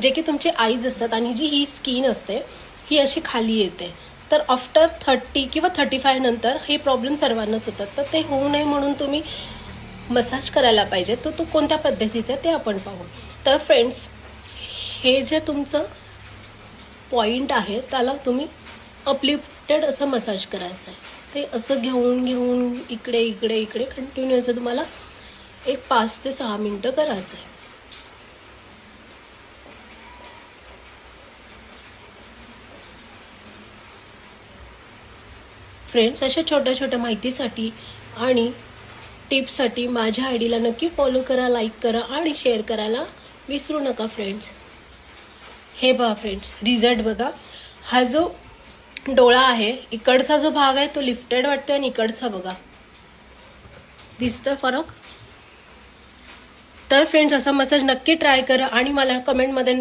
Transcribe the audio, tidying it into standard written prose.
जे की तुमचे आईज असतात आणि जी ही स्किन असते ही अशी खाली येते, तर आफ्टर 30 किंवा 35 नंतर हे प्रॉब्लेम सर्वांनाच होतात. तर ते होऊ नये म्हणून तुम्ही मसाज करायला पाहिजे. तर तो कोणत्या पद्धतीचा ते आपण पाहू. तर फ्रेंड्स, हे जे तुमचं पॉईंट आहे त्याला तुम्ही अपलिफ्टेड असं मसाज करायचं आहे. ते असं घेऊन घेऊन इकडे इकडे इकडे कंटिन्यू असं तुम्हाला एक 5 ते 6 मिनटं करायचं आहे. फ्रेंड्स, अशा छोट्या छोट्या माहितीसाठी आणि टिप्ससाठी माझ्या आय डीला नक्की फॉलो करा, लाईक करा आणि शेअर करायला विसरू नका फ्रेंड्स. हे बघा फ्रेंड्स, रिझल्ट बघा. हा जो डोळा आहे, इकडचा जो भाग आहे तो लिफ्टेड वाटतो आणि इकडचा बघा, दिसतोय फरक. तर फ्रेंड्स, असा मसाज नक्की ट्राय करा आणि मला कमेंटमध्ये